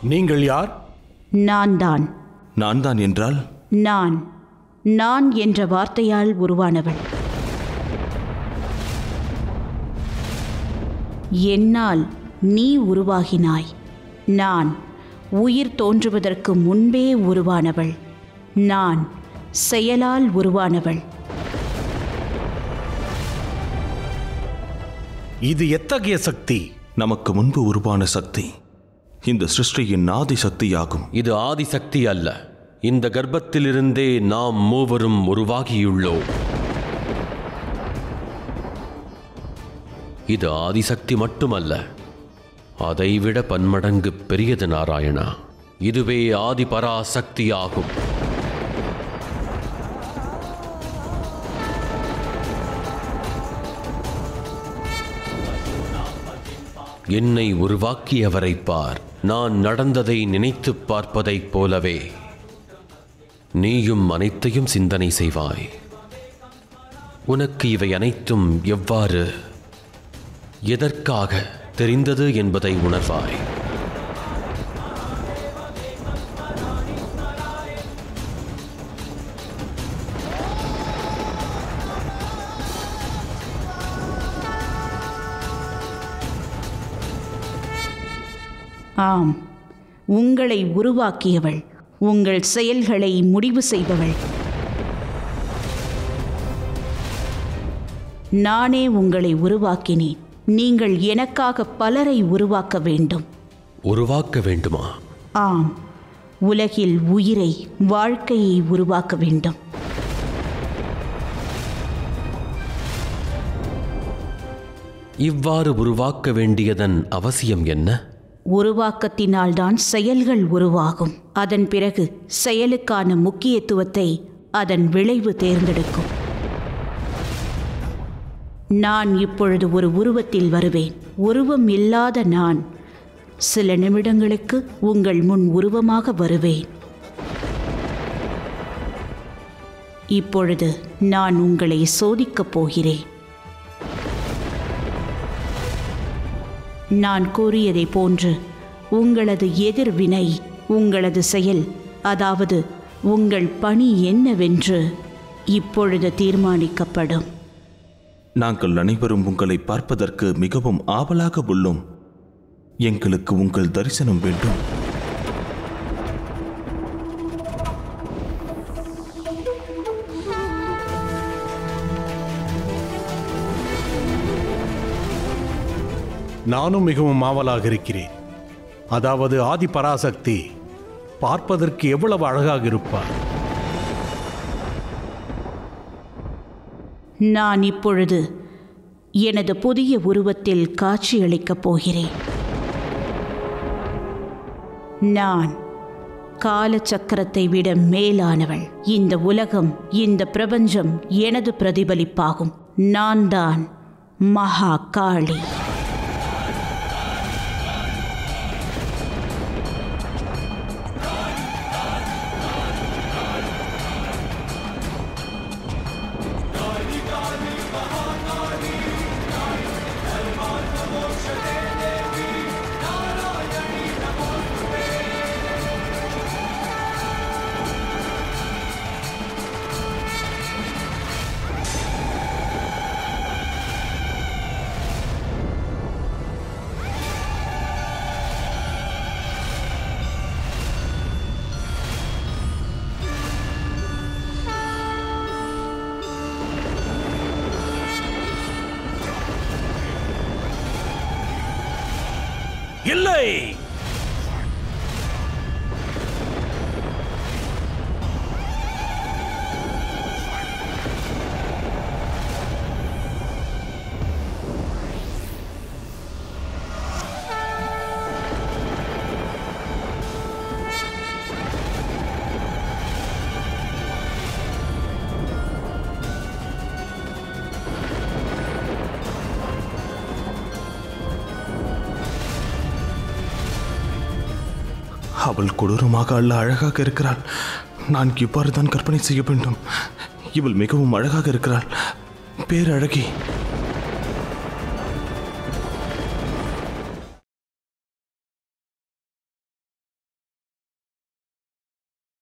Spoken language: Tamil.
நீங்கள் யார்? நான் தான். நான் தான் என்றால்? நான் என்ற வார்த்தையால் உருவானவள். என்னால் நீ உருவாகினாய். நான் உயிர் தோன்றுவதற்கு முன்பே உருவானவள். நான் செயலால் உருவானவள். இது எத்தகைய சக்தி? நமக்கு முன்பு உருவான சக்தி இந்த சிருஷ்டியின் ஆதி சக்தியாகும். இது ஆதி சக்தி அல்ல. இந்த கர்ப்பத்திலிருந்தே நாம் மூவரும் உருவாகியுள்ளோம். இது ஆதிசக்தி மட்டுமல்ல, அதைவிட பன்மடங்கு பெரியது நாராயணா. இதுவே ஆதி பராசக்தியாகும். என்னை உருவாக்கியவரை பார். நான் நடந்ததை நினைத்துப் பார்ப்பதைப் போலவே நீயும் அனைத்தையும் சிந்தனை செய்வாய். உனக்கு இவை அனைத்தும் எவ்வாறு, எதற்காக தெரிந்தது என்பதை உணர்வாய். ஆம், உங்களை உருவாக்கியவள், உங்கள் செயல்களை முடிவு செய்பவள். நானே உங்களை உருவாக்கினேன். நீங்கள் எனக்காக பலரை உருவாக்க வேண்டும். உருவாக்க வேண்டுமா? ஆம், உலகில் உயிரை, வாழ்க்கையை உருவாக்க வேண்டும். இவ்வாறு உருவாக்க வேண்டியதன் அவசியம் என்ன? உருவாக்கத்தினால்தான் செயல்கள் உருவாகும். அதன் பிறகு செயலுக்கான முக்கியத்துவத்தை அதன் விளைவு தேர்ந்தெடுக்கும். நான் இப்பொழுது ஒரு உருவத்தில் வருவேன். உருவம் இல்லாத நான் சில நிமிடங்களுக்கு உங்கள் முன் உருவமாக வருவேன். இப்பொழுது நான் உங்களை சோதிக்கப் போகிறேன். நான் கூறியதை போன்று உங்களது எதிர்வினை, உங்களது செயல், அதாவது உங்கள் பணி என்னவென்று இப்பொழுது தீர்மானிக்கப்படும். நாங்கள் அனைவரும் உங்களை பார்ப்பதற்கு மிகவும் ஆவலாக உள்ளோம். எங்களுக்கு உங்கள் தரிசனம் வேண்டும். நானும் மிகவும் ஆவலாக இருக்கிறேன். அதாவது ஆதி பராசக்தி பார்ப்பதற்கு எவ்வளவு அழகாக இருப்பார். நான் இப்பொழுது எனது புதிய உருவத்தில் காட்சியளிக்கப் போகிறேன். நான் காலச்சக்கரத்தை விட மேலானவள். இந்த உலகம், இந்த பிரபஞ்சம் எனது பிரதிபலிப்பாகும். நான் தான் மகா காளி. இல்லை, அவள் கொடூரமாக அல்ல, அழகாக இருக்கிறாள். நான் இவ்வாறு தான் கற்பனை செய்ய வேண்டும். இவள் மிகவும் அழகாக இருக்கிறாள். பேரழகி.